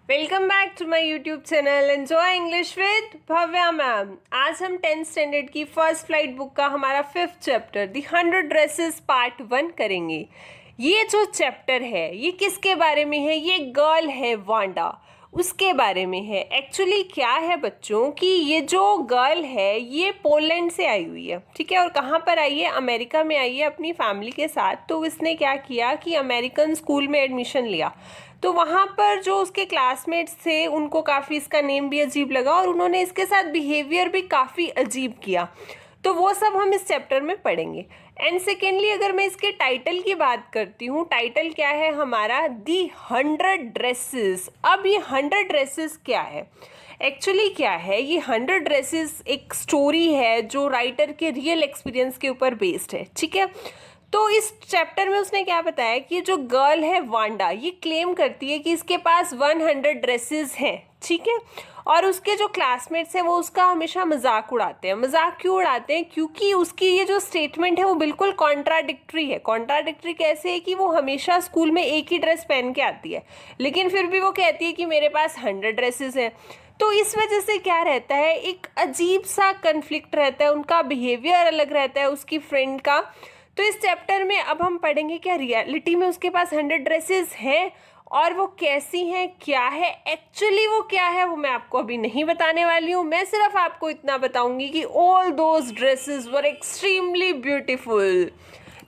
Welcome back to my YouTube channel enjoy English with Bhavya ma'am. आज हम 10th standard की first flight book का हमारा 5th चैप्टर दी 100 dresses part 1 करेंगे। ये जो चैप्टर है ये किसके बारे में है? ये गर्ल है वांडा, उसके बारे में है। एक्चुअली क्या है बच्चों कि ये जो गर्ल है ये पोलैंड से आई हुई है, ठीक है। और कहाँ पर आई है? अमेरिका में आई है अपनी फैमिली के साथ। तो इसने क्या किया कि अमेरिकन स्कूल में एडमिशन लिया। तो वहाँ पर जो उसके क्लासमेट्स थे उनको काफ़ी इसका नेम भी अजीब लगा और उन्होंने इसके साथ बिहेवियर भी काफ़ी अजीब किया। तो वो सब हम इस चैप्टर में पढ़ेंगे। एंड सेकेंडली अगर मैं इसके टाइटल की बात करती हूँ, टाइटल क्या है हमारा? दी 100 ड्रेसेस। अब ये 100 ड्रेसेस क्या है? एक्चुअली क्या है, ये 100 ड्रेसेस एक स्टोरी है जो राइटर के रियल एक्सपीरियंस के ऊपर बेस्ड है, ठीक है। तो इस चैप्टर में उसने क्या बताया कि जो गर्ल है वांडा ये क्लेम करती है कि इसके पास 100 ड्रेसेस हैं, ठीक है। और उसके जो क्लासमेट्स हैं वो उसका हमेशा मजाक उड़ाते हैं। मजाक क्यों उड़ाते हैं? क्योंकि उसकी ये जो स्टेटमेंट है वो बिल्कुल कॉन्ट्राडिक्टरी है। कॉन्ट्राडिक्टरी कैसे है कि वो हमेशा स्कूल में एक ही ड्रेस पहन के आती है लेकिन फिर भी वो कहती है कि मेरे पास 100 ड्रेसेस हैं। तो इस वजह से क्या रहता है, एक अजीब सा कन्फ्लिक्ट रहता है, उनका बिहेवियर अलग रहता है उसकी फ्रेंड का। तो इस चैप्टर में अब हम पढ़ेंगे क्या रियलिटी में उसके पास 100 ड्रेसेस हैं और वो कैसी हैं, क्या है एक्चुअली वो क्या है, वो मैं आपको अभी नहीं बताने वाली हूँ। मैं सिर्फ आपको इतना बताऊंगी कि all those dresses were extremely beautiful.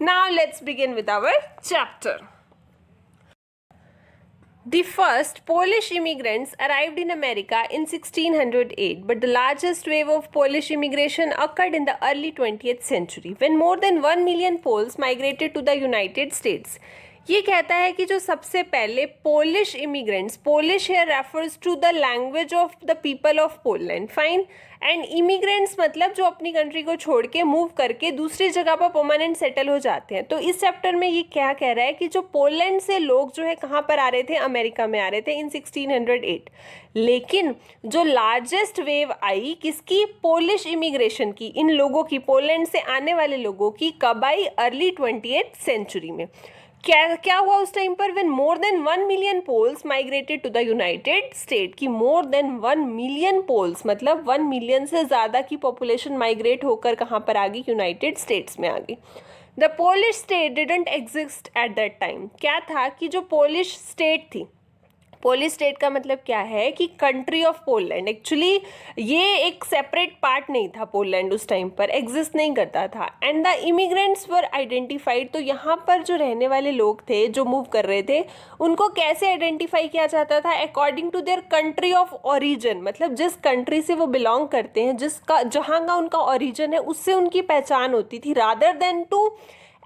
Now let's begin with our chapter. The first Polish immigrants arrived in America in 1608, but the largest wave of Polish immigration occurred in the early 20th century, when more than 1 million Poles migrated to the United States. ये कहता है कि जो सबसे पहले Polish immigrants, Polish here refers to the language of the people of Poland, fine. And immigrants मतलब जो अपनी कंट्री को छोड़ के मूव करके दूसरी जगह पर परमानेंट सेटल हो जाते हैं। तो इस चैप्टर में ये क्या कह रहा है कि जो पोलैंड से लोग जो है कहाँ पर आ रहे थे? अमेरिका में आ रहे थे इन 1608। लेकिन जो लार्जेस्ट वेव आई किसकी? पोलिश इमिग्रेशन की, इन लोगों की, पोलैंड से आने वाले लोगों की। कब आई? अर्ली 20th सेंचुरी में। क्या हुआ उस टाइम पर? When more than 1 million Poles migrated to the United State. की मोर देन 1 मिलियन पोल्स मतलब 1 मिलियन से ज़्यादा की पॉपुलेशन माइग्रेट होकर कहाँ पर आ गई? यूनाइटेड स्टेट्स में आ गई। The Polish state didn't exist at that time. क्या था कि जो पोलिश स्टेट थी, पोलिश स्टेट का मतलब क्या है कि कंट्री ऑफ पोलैंड, एक्चुअली ये एक सेपरेट पार्ट नहीं था। पोलैंड उस टाइम पर एग्जिस्ट नहीं करता था। And the immigrants were identified. तो यहाँ पर जो रहने वाले लोग थे जो मूव कर रहे थे उनको कैसे आइडेंटिफाई किया जाता था? According to their country of origin, मतलब जिस कंट्री से वो बिलोंग करते हैं, जिसका जहाँ का उनका ओरिजिन है उससे उनकी पहचान होती थी, rather than to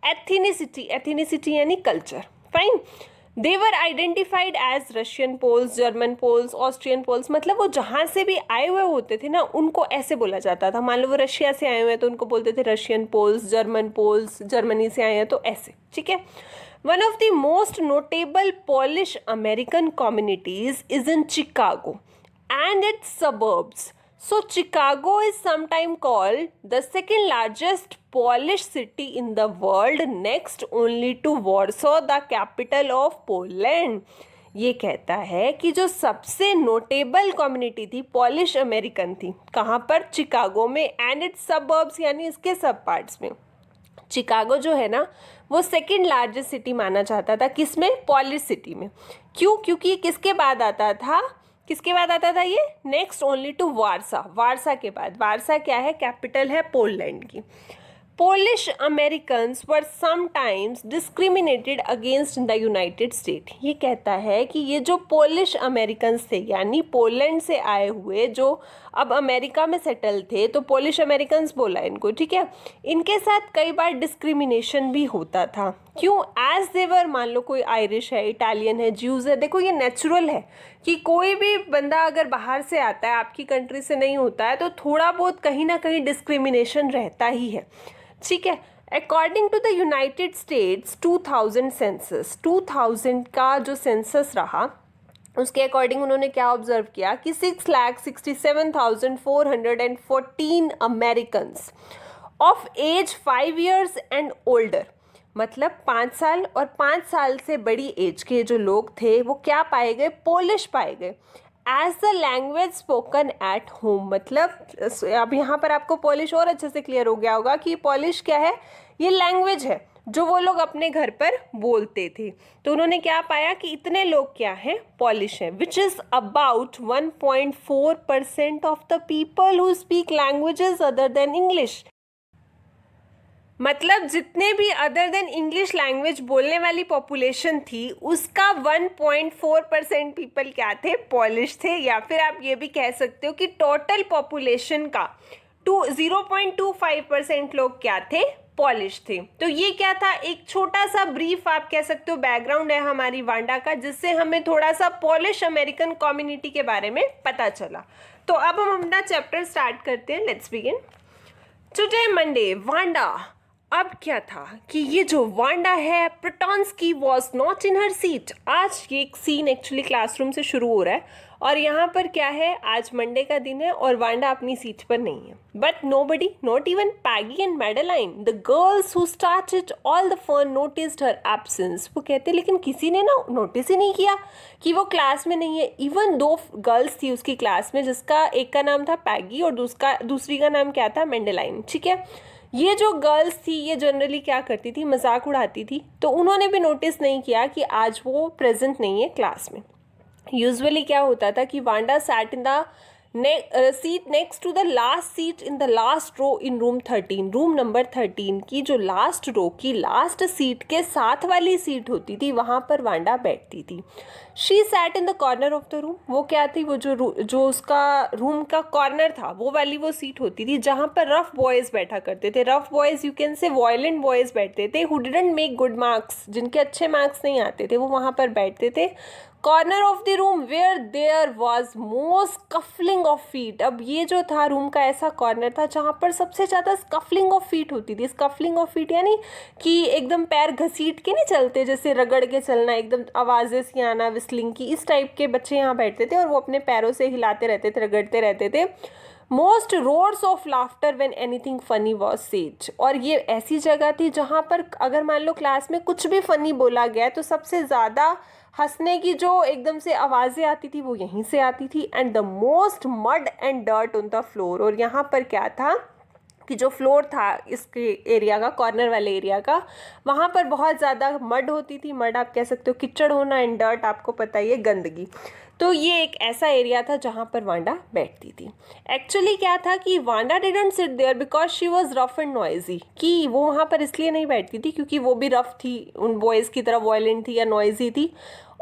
ethnicity. Ethnicity यानी culture, fine. They were identified as Russian Poles, German Poles, Austrian Poles. मतलब वो जहाँ से भी आए हुए होते थे ना उनको ऐसे बोला जाता था। मान लो वो रशिया से आए हुए हैं तो उनको बोलते थे रशियन पोल्स, जर्मनी से आए हैं तो ऐसे, ठीक है। One of the most notable polish American communities is in Chicago and its suburbs. So Chicago is sometimes called the second largest Polish city in the world, next only to Warsaw, the capital of Poland. ये कहता है कि जो सबसे notable community थी polish American थी कहाँ पर? चिकागो में। एंड इट्स सबर्ब्स यानी इसके सब पार्ट्स में। चिकागो जो है ना वो सेकेंड लार्जेस्ट सिटी माना जाता था, किसमें? पॉलिश सिटी में। क्यों? क्योंकि ये किसके बाद आता था? किसके बाद आता था ये? नेक्स्ट ओनली टू वारसा। वारसा के बाद। वारसा क्या है? कैपिटल है पोलैंड की। Polish Americans were sometimes discriminated against the United state. ये कहता है कि ये जो पोलिश अमेरिकन्स थे यानी पोलैंड से आए हुए जो अब अमेरिका में सेटल थे, तो पोलिश अमेरिकन्स बोला इनको, ठीक है। इनके साथ कई बार डिस्क्रिमिनेशन भी होता था। क्यों? एज देवर, मान लो कोई आयरिश है, इटालियन है, ज्यूज है। देखो ये नेचुरल है कि कोई भी बंदा अगर बाहर से आता है, आपकी कंट्री से नहीं होता है, तो थोड़ा बहुत कहीं ना कहीं डिस्क्रिमिनेशन रहता ही है, ठीक है। According to the United States 2000 census, 2000 का जो सेंसस रहा उसके अकॉर्डिंग उन्होंने क्या ऑब्जर्व किया कि 6,67,414 Americans of age 5 years and older मतलब 5 साल और 5 साल से बड़ी एज के जो लोग थे वो क्या पाए गए, पोलिश पाए गए as the language spoken at home. मतलब अब यहाँ पर आपको पोलिश और अच्छे से क्लियर हो गया होगा कि पोलिश क्या है, ये लैंग्वेज है जो वो लोग अपने घर पर बोलते थे। तो उन्होंने क्या पाया कि इतने लोग क्या हैं, पॉलिश हैं, which is about 1.4% of the people who speak languages other than English. मतलब जितने भी अदर देन इंग्लिश लैंग्वेज बोलने वाली पॉपुलेशन थी उसका 1.4% पीपल क्या थे, पॉलिश थे। या फिर आप ये भी कह सकते हो कि टोटल पॉपुलेशन का 0.25% लोग क्या थे, पॉलिश थे। तो ये क्या था, एक छोटा सा ब्रीफ आप कह सकते हो बैकग्राउंड है हमारी वांडा का, जिससे हमें थोड़ा सा पॉलिश अमेरिकन कम्युनिटी के बारे में पता चला। तो अब हम अपना चैप्टर स्टार्ट करते हैं। Let's begin. Today Monday Wanda. अब क्या था कि ये जो वांडा है, Petronski was not in her seat. आज ये एक सीन एक्चुअली क्लासरूम से शुरू हो रहा है और यहाँ पर क्या है, आज मंडे का दिन है और वांडा अपनी सीट पर नहीं है। But nobody, not even Peggy and Madeline, the girls who started all the fun noticed her absence. वो कहते लेकिन किसी ने ना नोटिस ही नहीं किया कि वो क्लास में नहीं है। इवन 2 गर्ल्स थी उसकी क्लास में, जिसका एक का नाम था पैगी और दूसरी का नाम क्या था, मैडेलाइन। ठीक है, ये जो गर्ल्स थी ये जनरली क्या करती थी, मजाक उड़ाती थी। तो उन्होंने भी नोटिस नहीं किया कि आज वो प्रेजेंट नहीं है क्लास में। यूजुअली क्या होता था कि Wanda sat in the seat next to the last seat in the last row in room 13। Room number 13 की जो लास्ट रो की लास्ट सीट के साथ वाली सीट होती थी, वहाँ पर वांडा बैठती थी। She set in the corner of the room. वो क्या थी, वो जो उसका रूम का कॉर्नर था वो वाली वो सीट होती थी जहाँ पर रफ बॉयज़ बैठा करते थे। Rough boys, you can say violent boys बैठते थे, who didn't make good marks, जिनके अच्छे मार्क्स नहीं आते थे, वो वहाँ पर बैठते थे। Corner of the room where there was most scuffling of feet. अब ये जो था रूम का ऐसा कॉर्नर था जहाँ पर सबसे ज़्यादा स्कफलिंग ऑफ फीट होती थी। स्कफलिंग ऑफ फीट यानी कि एकदम पैर घसीट के नहीं चलते, जैसे रगड़ के चलना, एकदम आवाज़ें सी आना, विस्लिंग की, इस टाइप के बच्चे यहाँ बैठते थे और वो अपने पैरों से हिलाते रहते थे, रगड़ते रहते थे। Most roars of laughter when anything funny was said. और ये ऐसी जगह थी जहाँ पर अगर मान लो क्लास में कुछ भी फनी बोला गया तो सबसे ज़्यादा हंसने की जो एकदम से आवाज़ें आती थी वो यहीं से आती थी। And the most mud and dirt on the floor. और यहाँ पर क्या था कि जो फ्लोर था इसके एरिया का, कॉर्नर वाले एरिया का, वहाँ पर बहुत ज़्यादा मड होती थी। मड आप कह सकते हो कीचड़ होना, एंड डर्ट आपको पता ही है, गंदगी। तो ये एक ऐसा एरिया था जहाँ पर वांडा बैठती थी। एक्चुअली क्या था कि Wanda didn't sit there because she was rough and noisy, कि वो वहाँ पर इसलिए नहीं बैठती थी क्योंकि वो भी रफ थी, उन बॉयज़ की तरह वायलेंट थी या नॉइजी थी।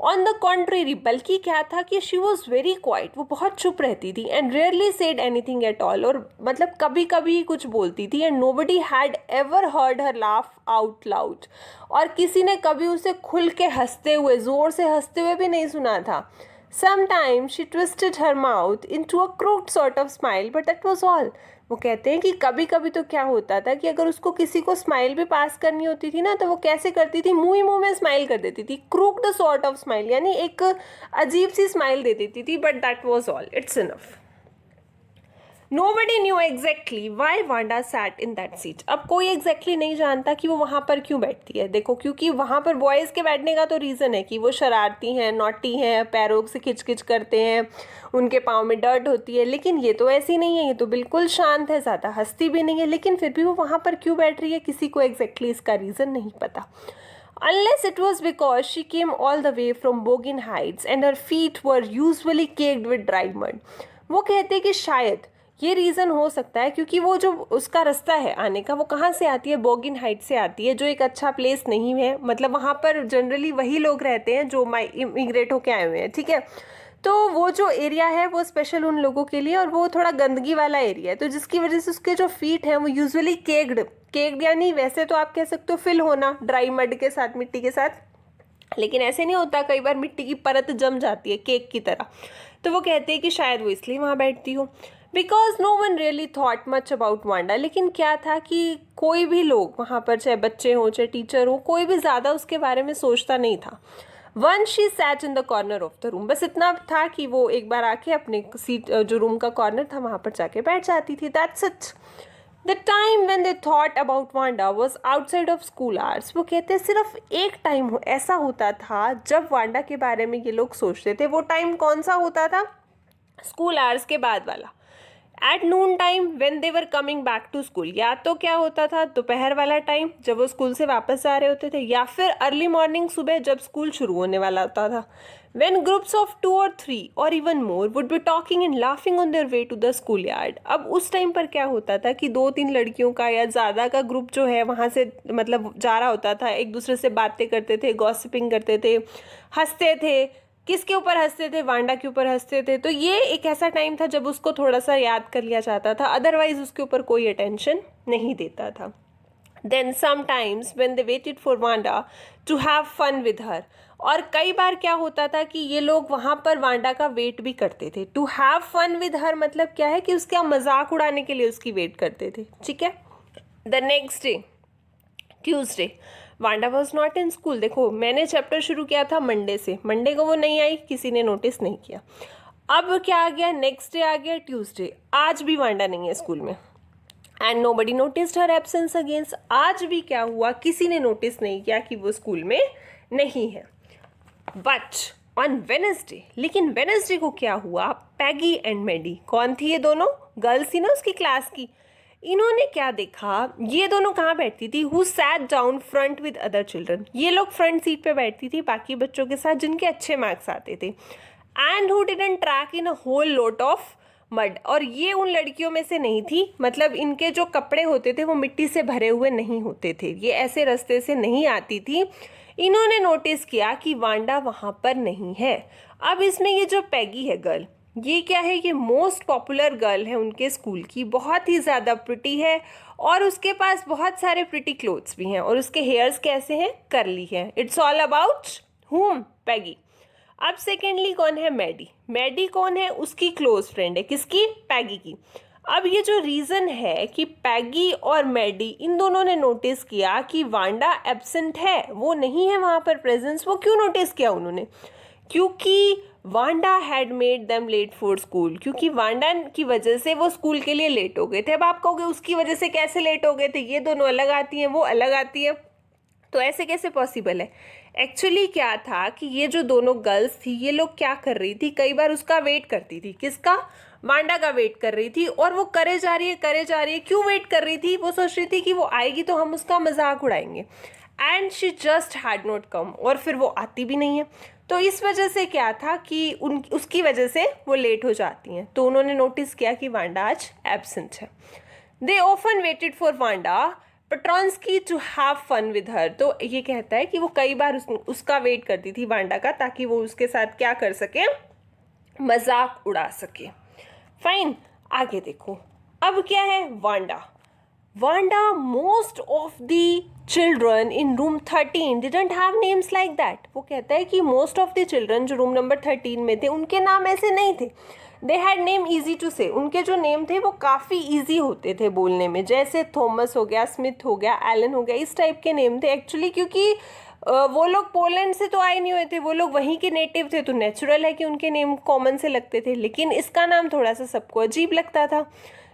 ऑन द कॉन्ट्रेरी, बल्कि क्या था कि शी वॉज वेरी क्वाइट, वो बहुत चुप रहती थी। And rarely said anything at all, और मतलब कभी कभी ही कुछ बोलती थी। And nobody had ever heard her laugh out loud, और किसी ने कभी उसे खुल के हंसते हुए, ज़ोर से हंसते हुए भी नहीं सुना था। Sometimes she twisted her mouth into a crooked sort of smile, but that was all. वो कहते हैं कि कभी कभी तो क्या होता था कि अगर उसको किसी को स्माइल भी पास करनी होती थी ना, तो वो कैसे करती थी, मुंह ही मुंह में स्माइल कर देती थी। क्रूक्ड सॉर्ट ऑफ स्माइल, यानी एक अजीब सी स्माइल दे देती थी, but that was all, it's enough. Nobody knew exactly why Wanda sat in that seat. अब कोई exactly नहीं जानता कि वो वहाँ पर क्यों बैठती है। देखो, क्योंकि वहाँ पर बॉयज़ के बैठने का तो रीज़न है कि वो शरारती हैं, नॉटी हैं, पैरों से खिच करते हैं, उनके पाँव में डर्ट होती है। लेकिन ये तो ऐसी नहीं है, ये तो बिल्कुल शांत है, ज़्यादा हंसती भी नहीं है। लेकिन फिर भी वो वहाँ पर क्यों बैठ रही है, किसी को exactly इसका रीज़न नहीं पता। Unless it was because she came all the way from Bogan Heights and her feet were usually caked with dry mud. वो कहते हैं कि शायद ये रीज़न हो सकता है क्योंकि वो जो उसका रास्ता है आने का, वो कहाँ से आती है, बोगिन हाइट से आती है, जो एक अच्छा प्लेस नहीं है। मतलब वहाँ पर जनरली वही लोग रहते हैं जो इमिग्रेट होके आए हुए हैं, ठीक है। तो वो जो एरिया है वो स्पेशल उन लोगों के लिए, और वो थोड़ा गंदगी वाला एरिया है, तो जिसकी वजह से उसके जो फीट हैं वो यूजुअली केक्ड यानी वैसे तो आप कह सकते हो फिल होना ड्राई मड के साथ, मिट्टी के साथ, लेकिन ऐसे नहीं होता, कई बार मिट्टी की परत जम जाती है केक की तरह। तो वो कहते हैं कि शायद वो इसलिए वहाँ बैठती हो। Because no one really thought much about Wanda. लेकिन क्या था कि कोई भी लोग वहाँ पर, चाहे बच्चे हों चाहे टीचर हो, कोई भी ज़्यादा उसके बारे में सोचता नहीं था। One she set in the corner of the room, बस इतना था कि वो एक बार आके अपने सीट, जो रूम का कॉर्नर था, वहाँ पर जाके बैठ जाती थी, that's it. The time when they thought about Wanda was outside of school hours. वो कहते हैं सिर्फ एक टाइम ऐसा होता था जब वांडा के बारे में ये लोग सोचते थे. वो टाइम कौन सा होता था? स्कूल आवर्स के बाद वाला. At noon time when they were coming back to school. या तो क्या होता था दोपहर वाला टाइम जब वो स्कूल से वापस आ रहे होते थे, या फिर अर्ली मॉर्निंग सुबह जब स्कूल शुरू होने वाला होता था. व्हेन ग्रुप्स ऑफ 2 और 3 और even more would be talking and laughing on their way to the school yard. अब उस टाइम पर क्या होता था कि 2-3 लड़कियों का या ज़्यादा का ग्रुप जो है वहाँ से मतलब जा रहा होता था, एक दूसरे से बातें करते थे, गॉसिपिंग करते थे, हंसते थे. किसके ऊपर हंसते थे? वांडा के ऊपर हंसते थे. तो ये एक ऐसा टाइम था जब उसको थोड़ा सा याद कर लिया जाता था, अदरवाइज उसके ऊपर कोई अटेंशन नहीं देता था. Then sometimes when they waited for Wanda to have fun with her. और कई बार क्या होता था कि ये लोग वहाँ पर वांडा का वेट भी करते थे. To have fun with her मतलब क्या है कि उसका मजाक उड़ाने के लिए उसकी वेट करते थे. ठीक है. The next day Tuesday Wanda was not in school. देखो मैंने चैप्टर शुरू किया था मंडे से, मंडे को वो नहीं आई, किसी ने नोटिस नहीं किया. अब क्या आ गया? नेक्स्ट डे आ गया ट्यूसडे. आज भी वांडा नहीं है स्कूल में. And nobody noticed her absence against. आज भी क्या हुआ? किसी ने नोटिस नहीं किया कि वो स्कूल में नहीं है. बट ऑन वेनसडे, लेकिन वेनसडे को क्या हुआ? पैगी एंड मैडी, कौन थी ये दोनों? गर्ल्स थी ना उसकी क्लास की. इन्होंने क्या देखा? ये दोनों कहाँ बैठती थी? Who sat down front with other children. ये लोग फ्रंट सीट पे बैठती थी बाकी बच्चों के साथ जिनके अच्छे मार्क्स आते थे. And who didn't track in a whole lot of mud. और ये उन लड़कियों में से नहीं थी, मतलब इनके जो कपड़े होते थे वो मिट्टी से भरे हुए नहीं होते थे, ये ऐसे रास्ते से नहीं आती थी. इन्होंने नोटिस किया कि वांडा वहाँ पर नहीं है. अब इसमें ये जो पैगी है गर्ल, ये क्या है? ये मोस्ट पॉपुलर गर्ल है उनके स्कूल की, बहुत ही ज़्यादा प्रिटी है और उसके पास बहुत सारे प्रिटी क्लोथ्स भी हैं और उसके हेयर्स कैसे हैं? करली हैं. इट्स ऑल अबाउट हुम? पैगी. अब सेकेंडली कौन है? मैडी. मैडी कौन है? उसकी क्लोज फ्रेंड है. किसकी? पैगी की. अब ये जो रीज़न है कि पैगी और मैडी इन दोनों ने नोटिस किया कि वांडा एब्सेंट है, वो नहीं है वहाँ पर प्रेजेंस. वो क्यों नोटिस किया उन्होंने? क्योंकि Wanda had made them let for school. क्योंकि वांडा की वजह से वो स्कूल के लिए लेट हो गए थे. अब आप कहोगे उसकी वजह से कैसे लेट हो गए थे? ये दोनों अलग आती हैं, वो अलग आती है, तो ऐसे कैसे पॉसिबल है? एक्चुअली क्या था कि ये जो दोनों गर्ल्स थी ये लोग क्या कर रही थी? कई बार उसका वेट करती थी. किसका? वांडा का वेट कर रही थी. और वो करे जा रही है. क्यों वेट कर रही थी? वो सोच रही थी कि वो आएगी तो हम उसका मजाक उड़ाएंगे. And she just had not come. और फिर वो आती भी नहीं है. तो इस वजह से क्या था कि उसकी वजह से वो लेट हो जाती हैं. तो उन्होंने नोटिस किया कि वांडा आज एब्सेंट है. They often waited for Wanda Petronski to have fun with her. तो ये कहता है कि वो कई बार उसका वेट करती थी वांडा का, ताकि वो उसके साथ क्या कर सके? मजाक उड़ा सके. फाइन. आगे देखो. अब क्या है? Wanda most of the children in room 13 didn't have names like that. वो कहता है कि most of the children जो रूम नंबर 13 में थे उनके नाम ऐसे नहीं थे. They had name easy to say. उनके जो नेम थे वो काफ़ी ईजी होते थे बोलने में, जैसे थॉमस हो गया, स्मिथ हो गया, एलन हो गया, इस टाइप के नेम थे. एक्चुअली क्योंकि वो लोग पोलैंड से तो आए नहीं हुए थे, वो लोग वहीं के नेटिव थे, तो नेचुरल है कि उनके नेम कॉमन से लगते थे. लेकिन इसका नाम थोड़ा सा सबको अजीब लगता था.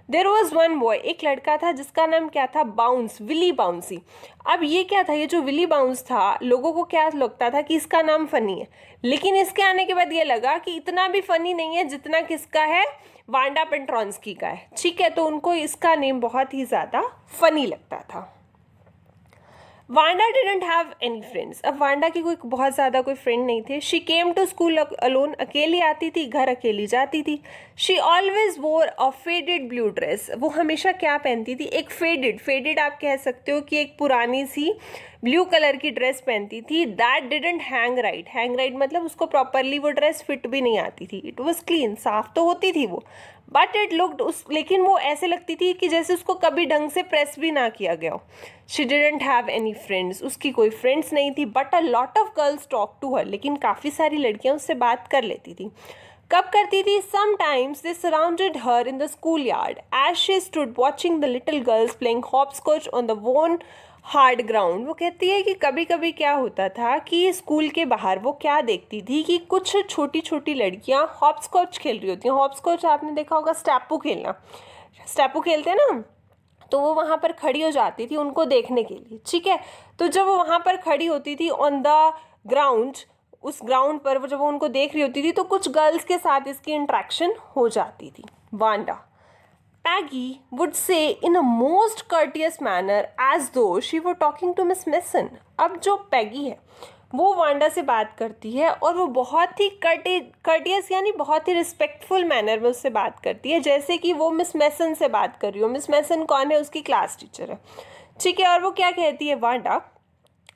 देर वॉज वन बॉय, एक लड़का था जिसका नाम क्या था? Bounce, Willie Bouncy. अब ये क्या था? ये जो विली बाउंस था, लोगों को क्या लगता था कि इसका नाम फ़नी है, लेकिन इसके आने के बाद ये लगा कि इतना भी फ़नी नहीं है जितना किसका है? वांडा पेट्रॉन्स्की का है. ठीक है, तो उनको इसका नेम बहुत ही ज़्यादा फ़नी लगता था. Wanda didn't have any friends. अब वांडा की कोई बहुत ज़्यादा कोई फ्रेंड नहीं थे. She came to school alone, अकेली आती थी, घर अकेली जाती थी. शी ऑलवेज वोर अ फेडेड ब्लू ड्रेस. वो हमेशा क्या पहनती थी? एक फेडेड आप कह सकते हो कि एक पुरानी सी ब्लू कलर की ड्रेस पहनती थी. दैट डिडंट हैंग राइट मतलब उसको प्रॉपरली वो ड्रेस फिट भी नहीं आती थी. इट वॉज क्लीन, साफ तो होती थी वो, बट इट लुक्ड लेकिन वो ऐसे लगती थी कि जैसे उसको कभी ढंग से प्रेस भी ना किया गया हो. She didn't have any friends. उसकी कोई फ्रेंड्स नहीं थी. But a lot of girls talk to her. लेकिन काफ़ी सारी लड़कियां उससे बात कर लेती थी. कब करती थी? Sometimes they surrounded her in the school yard as she stood watching the little girls playing hopscotch on the worn hard ground. वो कहती है कि कभी कभी क्या होता था कि स्कूल के बाहर वो क्या देखती थी कि कुछ छोटी छोटी लड़कियां हॉपस्कॉच खेल रही होती हैं. हॉपस्कॉच आपने देखा होगा, स्टैपू खेलना, स्टैपू खेलते हैं ना, तो वो वहाँ पर खड़ी हो जाती थी उनको देखने के लिए, ठीक है। तो जब वो वहाँ पर खड़ी होती थी ऑन द ग्राउंड, उस ग्राउंड पर जब वो उनको देख रही होती थी तो कुछ गर्ल्स के साथ इसकी इंट्रैक्शन हो जाती थी। Wanda, Peggy would say in a most courteous manner as though she were talking to Miss Mason. अब जो पैगी है वो वांडा से बात करती है और वो बहुत ही कर्टियस यानी बहुत ही रिस्पेक्टफुल मैनर में उससे बात करती है, जैसे कि वो मिस मैसन से बात कर रही हो। मिस मैसन कौन है? उसकी क्लास टीचर है, ठीक है। और वो क्या कहती है Wanda?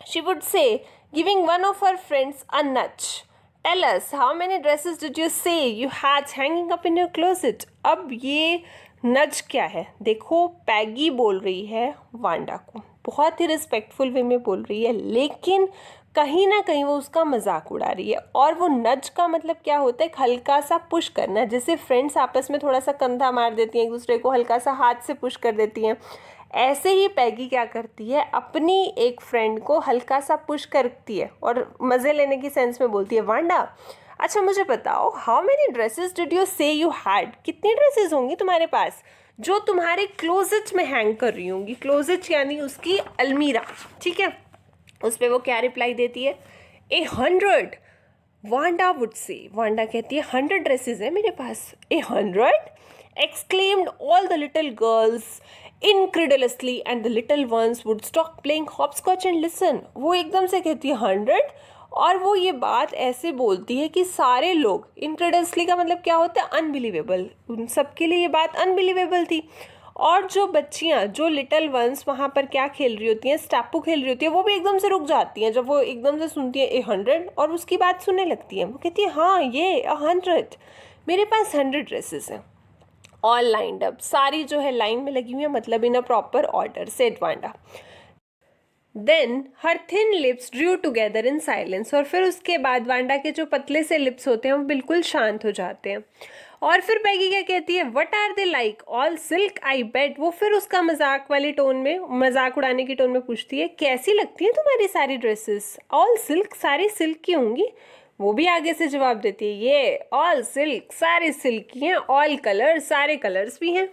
She would say giving one of her friends a nudge, tell us how many dresses did you say you had hanging up in your closet. अब ये नज क्या है? देखो, पैगी बोल रही है वांडा को, बहुत ही रिस्पेक्टफुल वे में बोल रही है, लेकिन कहीं ना कहीं वो उसका मजाक उड़ा रही है। और वो नज का मतलब क्या होता है? हल्का सा पुश करना, जैसे फ्रेंड्स आपस में थोड़ा सा कंधा मार देती हैं, एक दूसरे को हल्का सा हाथ से पुश कर देती हैं, ऐसे ही पैगी क्या करती है, अपनी एक फ्रेंड को हल्का सा पुश करती है और मज़े लेने की सेंस में बोलती है, वांडा अच्छा मुझे बताओ, how many dresses did you say you had, कितनी ड्रेसेस होंगी तुम्हारे पास जो तुम्हारे क्लोजेट में हैंग कर रही होंगी। क्लोजेट यानी उसकी अलमीरा, ठीक है। उस पर वो क्या रिप्लाई देती है? 100। वांडा वुड से, वांडा कहती है 100 ड्रेसेस है मेरे पास। 100 exclaimed all the little girls incredulously and the little ones would stop playing hopscotch and listen. वो एकदम से कहती है 100 और वो ये बात ऐसे बोलती है कि सारे लोग, इनक्रेडल्सली का मतलब क्या होता है? अनबिलीवेबल। उन सबके लिए ये बात अनबिलीवेबल थी। और जो बच्चियाँ, जो लिटल वंस वहाँ पर क्या खेल रही होती हैं, स्टापू खेल रही होती है, वो भी एकदम से रुक जाती हैं जब वो एकदम से सुनती है 100 और उसकी बात सुनने लगती हैं। वो कहती है हाँ ये 100, मेरे पास 100 ड्रेसेस हैं, ऑल लाइंड अप, सारी जो है लाइन में लगी हुई है, मतलब in a proper order, said Wanda. Then her thin lips drew together in silence, और फिर उसके बाद वांडा के जो पतले से लिप्स होते हैं वो बिल्कुल शांत हो जाते हैं। और फिर पैगी क्या कहती है? What are they like, all silk I bet. वो फिर उसका मजाक वाली टोन में, मजाक उड़ाने की टोन में पूछती है, कैसी लगती है तुम्हारी सारी ड्रेसेस? ऑल सिल्क, सारी सिल्क की होंगी। वो भी आगे से जवाब देती है, ये ऑल सिल्क, सारे सिल्क की हैं, ऑल कलर, सारे कलर्स भी हैं।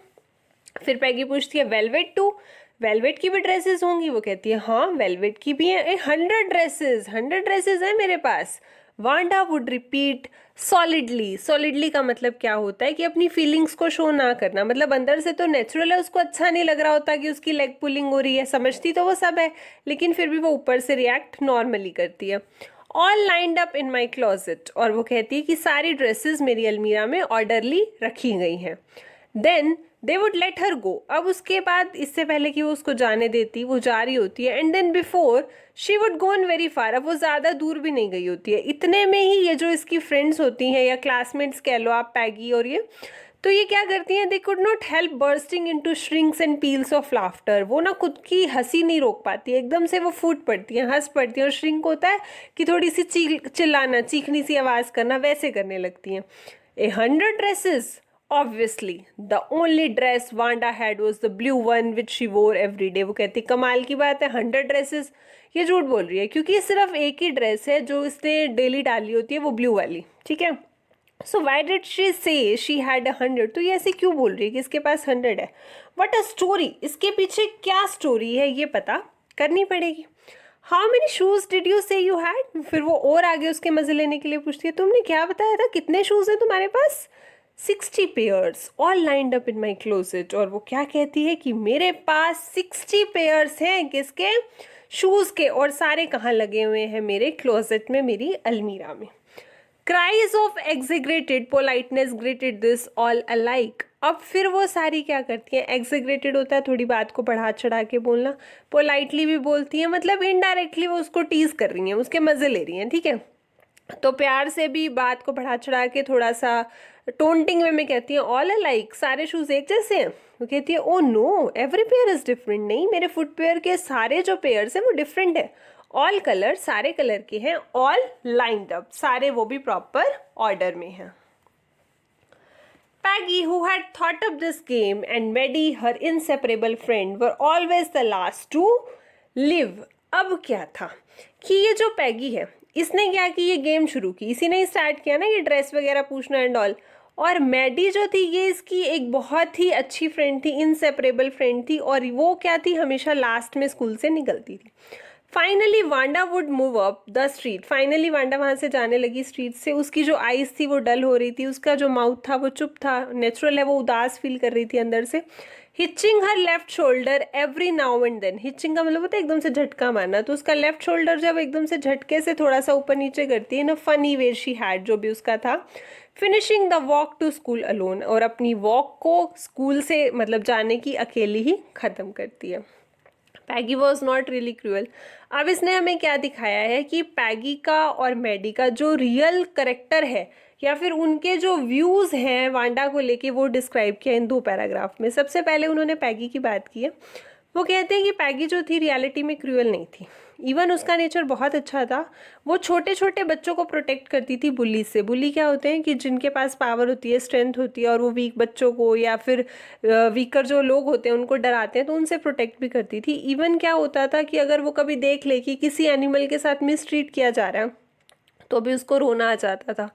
फिर पैगी पूछती है, वेलवेट टू, वेलवेट की भी ड्रेसेस होंगी? वो कहती है हाँ वेलवेट की भी है। 100 ड्रेसेस, 100 ड्रेसेस है मेरे पास। Wanda would repeat solidly, solidly का मतलब क्या होता है कि अपनी फीलिंग्स को शो ना करना, मतलब अंदर से तो नेचुरल है, उसको अच्छा नहीं लग रहा होता कि उसकी लेग पुलिंग हो रही है, समझती तो वो सब है, लेकिन फिर भी वो ऊपर से रिएक्ट नॉर्मली करती है। All lined up in my closet, और वो कहती है कि सारी ड्रेसेस मेरी अलमीरा में ऑर्डरली रखी गई हैं। Then they would let her go, अब उसके बाद, इससे पहले कि वो उसको जाने देती, वो जा रही होती है, and then before she would gone very far, अब वो ज़्यादा दूर भी नहीं गई होती है, इतने में ही ये जो इसकी फ्रेंड्स होती हैं या क्लासमेट्स कह लो आप, पैगी और ये, तो ये क्या करती हैं? They could not help bursting into shrinks and peels of laughter. वो ना खुद की हंसी नहीं रोक पाती, एकदम से वो फूट पड़ती हैं, हंस पड़ती हैं, और श्रिंक होता है कि थोड़ी सी चिल्लाना, चीखनी सी आवाज़ करना, वैसे करने लगती हैं। 100 dresses, Obviously, the only dress Wanda had was the blue one which she wore every day. वो कहती कमाल की बात है, 100 ड्रेसेस, ये झूठ बोल रही है क्योंकि सिर्फ एक ही ड्रेस है जो इसने डेली डाली होती है, वो ब्लू वाली, ठीक है। सो वाई डिड शी से शी हैड 100, तो ये ऐसे क्यों बोल रही है कि इसके पास 100 है? वट अ स्टोरी, इसके पीछे क्या स्टोरी है ये पता करनी पड़ेगी। How many shoes did you say you had, फिर वो और आगे उसके मजे लेने के लिए पूछती है, तुमने क्या बताया था, कितने शूज हैं तुम्हारे पास? 60 pairs all lined up in my closet, और वो क्या कहती है कि मेरे पास 60 पेयर्स हैं, किसके? शूज़ के, और सारे कहाँ लगे हुए हैं? मेरे क्लोजेट में, मेरी अलमीरा में। Cries of exaggerated politeness greeted this all alike, अब फिर वो सारी क्या करती हैं? एग्जिग्रेटेड होता है थोड़ी बात को बढ़ा चढ़ा के बोलना, पोलाइटली भी बोलती हैं, मतलब इनडायरेक्टली वो उसको टीज कर रही हैं, उसके मज़े ले रही हैं, ठीक है। तो प्यार से भी बात को बढ़ा चढ़ा के थोड़ा सा टोंटिंग वे में कहती है, ऑल अलाइक, सारे शूज़ एक जैसे हैं? वो कहती है oh know every pair is different, नहीं मेरे फुटवेयर के सारे जो पेयर्स हैं वो डिफरेंट है। ऑल कलर, सारे कलर के हैं। ऑल लाइंड अप, सारे वो भी प्रॉपर ऑर्डर में हैं। Peggy, who had thought up this game, and Maddie, her inseparable friend, were always the last to live. अब क्या था कि ये जो पैगी है, इसने क्या कि ये गेम शुरू की, इसी ने स्टार्ट किया ना, ये ड्रेस वगैरह पूछना एंड ऑल, और मैडी जो थी ये इसकी एक बहुत ही अच्छी फ्रेंड थी, इनसेपरेबल फ्रेंड थी, और वो क्या थी, हमेशा लास्ट में स्कूल से निकलती थी। Finally Wanda would move up the street, finally Wanda वहाँ से जाने लगी स्ट्रीट से। उसकी जो आईज थी वो डल हो रही थी, उसका जो माउथ था वो चुप था, नेचुरल है, वो उदास फील कर रही थी अंदर से। Hitching her left shoulder every now and then, hitching का मतलब होता है एकदम से झटका मारना, तो उसका लेफ्ट शोल्डर जब एकदम से झटके से थोड़ा सा ऊपर नीचे करती है, in a funny way she had, जो भी उसका था। Finishing the walk to school alone, और अपनी वॉक को स्कूल से मतलब जाने की अकेली ही ख़त्म करती है। पैगी वॉज नॉट रियली क्रूअल। अब इसने हमें क्या दिखाया है कि पैगी का और मैडी का जो रियल करेक्टर है या फिर उनके जो व्यूज़ हैं वांडा को लेके, वो डिस्क्राइब किया इन 2 पैराग्राफ में। सबसे पहले उन्होंने पैगी की बात की है। वो कहते हैं कि पैगी जो थी रियलिटी में क्रूअल नहीं थी, इवन उसका नेचर बहुत अच्छा था। वो छोटे छोटे बच्चों को प्रोटेक्ट करती थी बुली से। बुली क्या होते हैं कि जिनके पास पावर होती है, स्ट्रेंथ होती है, और वो वीक बच्चों को या फिर वीकर जो लोग होते हैं उनको डराते हैं, तो उनसे प्रोटेक्ट भी करती थी। इवन क्या होता था कि अगर वो कभी देख ले कि किसी एनिमल के साथ मिसट्रीट किया जा रहा है तो भी उसको रोना आ जाता था।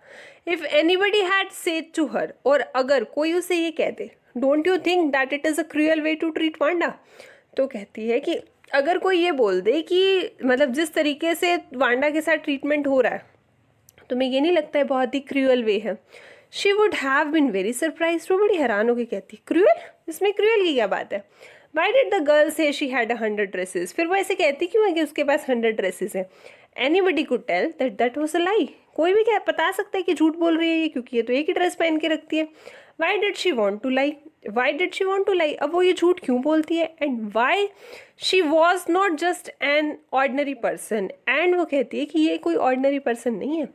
If anybody had said to her, और अगर कोई उसे ये कह दे, don't you think that it is a cruel way to treat Wanda, तो कहती है कि अगर कोई ये बोल दे कि मतलब जिस तरीके से वांडा के साथ ट्रीटमेंट हो रहा है, तुम्हें ये नहीं लगता है बहुत ही क्रूअल वे है? She would have been very surprise, वो बड़ी हैरान होकर कहती, क्रूअल, इसमें क्रूअल की क्या बात है? Why did the girl say she had 100 dresses, फिर वो ऐसे कहती क्यों है कि उसके पास 100 ड्रेसेस हैं? Anybody could tell that that was a lie, कोई भी क्या बता सकता है कि झूठ बोल रही है ये, क्योंकि ये तो एक ही ड्रेस पहन के रखती है। Why did she want to lie, why did she want to lie, अब वो ये झूठ क्यों बोलती है? And why she was not just an ordinary person, एंड वो कहती है कि ये कोई ऑर्डनरी पर्सन नहीं है।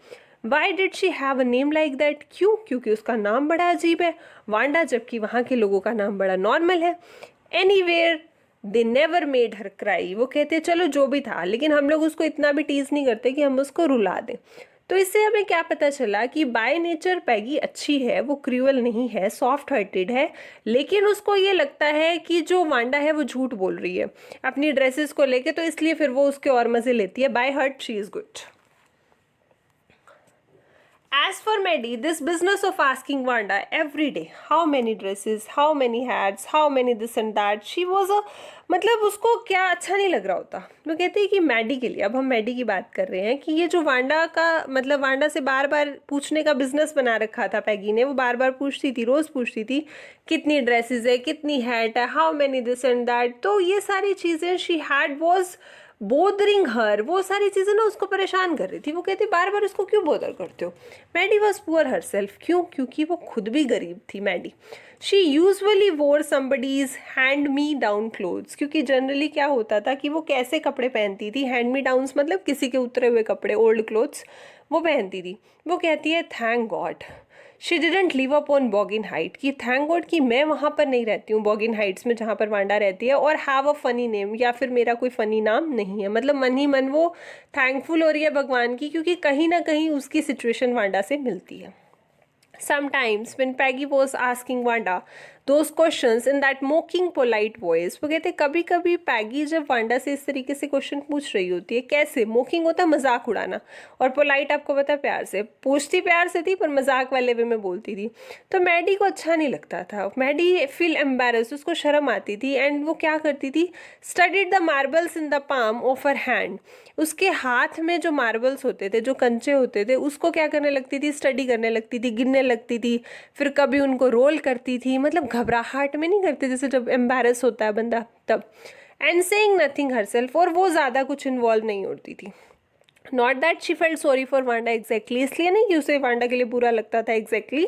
Why did she have a name like that, क्यों? क्योंकि उसका नाम बड़ा अजीब है, वांडा, जबकि वहाँ के लोगों का नाम बड़ा नॉर्मल है। Anywhere they never made her cry, वो कहते हैं चलो जो भी था, लेकिन हम लोग उसको इतना भी टीज नहीं करते कि हम उसको रुला दें। तो इससे हमें क्या पता चला कि बाय नेचर पैगी अच्छी है, वो क्रूअल नहीं है, सॉफ्ट हार्टेड है, लेकिन उसको ये लगता है कि जो वांडा है वो झूठ बोल रही है अपनी ड्रेसेस को लेके, तो इसलिए फिर वो उसके और मजे लेती है। By heart she is good. As for Maddie, this business of asking Wanda every day how many dresses, how many hats, how many this and that, she was a मतलब उसको क्या अच्छा नहीं लग रहा होता। वो कहती है कि मैडी के लिए, अब हम मैडी की बात कर रहे हैं, कि ये जो वांडा का मतलब वांडा से बार बार पूछने का बिजनेस बना रखा था पैगी ने, वो बार बार पूछती थी, रोज़ पूछती थी कितनी ड्रेसेस है, कितनी हैट है, how many this and that, तो ये सारी चीज़ें शी हैड वॉज बोदरिंग हर, वो सारी चीज़ें ना उसको परेशान कर रही थी। वो कहती बार बार उसको क्यों बोदर करते हो? Maddie was poor herself, क्यों? क्योंकि वो खुद भी गरीब थी Maddie. She usually wore somebody's hand me down clothes, क्योंकि जनरली क्या होता था कि वो कैसे कपड़े पहनती थी, हैंड मी डाउन्स मतलब किसी के उतरे हुए कपड़े, ओल्ड क्लोथ्स वो पहनती थी। वो कहती है thank God she didn't live up on Boggin height, कि थैंक गॉड कि मैं वहाँ पर नहीं रहती हूँ बॉगिन हाइट्स में जहाँ पर वांडा रहती है, और हैव अ फनी नेम, या फिर मेरा कोई फ़नी नाम नहीं है। मतलब मन ही मन वो थैंकफुल हो रही है भगवान की, क्योंकि कहीं ना कहीं उसकी सिचुएशन वांडा से मिलती है। Sometimes when Peggy was asking Wanda those questions in that mocking polite voice, वो कहते कभी कभी पैगी जब वांडा से इस तरीके से क्वेश्चन पूछ रही होती है, कैसे मोकिंग होता है मजाक उड़ाना, और पोलाइट आपको पता है प्यार से पूछती, प्यार से थी पर मजाक वाले वे में बोलती थी, तो मैडी को अच्छा नहीं लगता था। मैडी फील एम्बेरस्ड, उसको शर्म आती थी, एंड वो क्या करती थी, studied the marbles in the palm of her hand, उसके हाथ में जो मार्बल्स होते थे, जो कंचे होते थे, उसको क्या करने लगती थी, स्टडी करने लगती थी, गिनने लगती थी, फिर कभी उनको रोल करती थी, मतलब घबराहट में नहीं करती जैसे जब एम्बैरस होता है बंदा तब। एंड सेइंग नथिंग हरसेल्फ, और वो ज़्यादा कुछ इन्वॉल्व नहीं होती थी। Not that she felt sorry for Wanda exactly, इसलिए नहीं कि उसे वांडा के लिए बुरा लगता था exactly.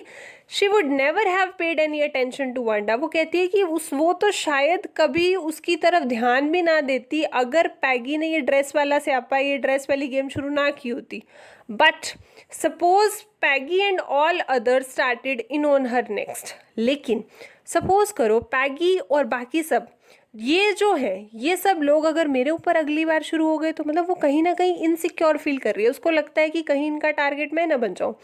She would never have paid any attention to Wanda, वो कहती है कि वो तो शायद कभी उसकी तरफ ध्यान भी ना देती अगर पैगी ने ये ड्रेस वाला स्यापा, ये ड्रेस वाली गेम शुरू ना की होती। But suppose Peggy and all other started in on her next, लेकिन सपोज करो पैगी और बाकी सब ये जो है, ये सब लोग अगर मेरे ऊपर अगली बार शुरू हो गए, तो मतलब वो कहीं ना कहीं इनसिक्योर फील कर रही है, उसको लगता है कि कहीं इनका टारगेट मैं ना बन जाऊँ।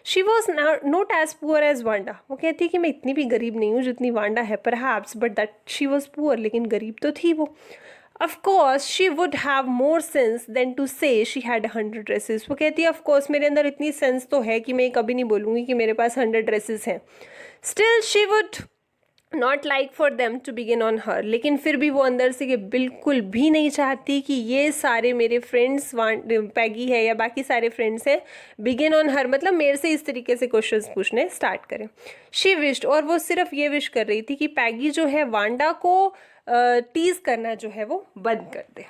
She was not as poor as Wanda, वो कहती है कि मैं इतनी भी गरीब नहीं हूँ जितनी वांडा है perhaps, but that she was poor, लेकिन गरीब तो थी वो। Of course she would have more sense than to say she had 100 dresses. वो कहती है of course मेरे अंदर इतनी सेंस तो है कि मैं कभी नहीं बोलूँगी कि मेरे पास 100 ड्रेसेस हैं. Still she would not like for them to begin on her. लेकिन फिर भी वो अंदर से कि बिल्कुल भी नहीं चाहती कि ये सारे मेरे फ्रेंड्स पैगी है या बाकी सारे फ्रेंड्स हैं बिगिन ऑन हर मतलब मेरे से इस तरीके से क्वेश्चंस पूछने स्टार्ट करें. शी विश्ड, और वो सिर्फ ये विश कर रही थी कि पैगी जो है वांडा को टीज करना जो है वो बंद कर दे.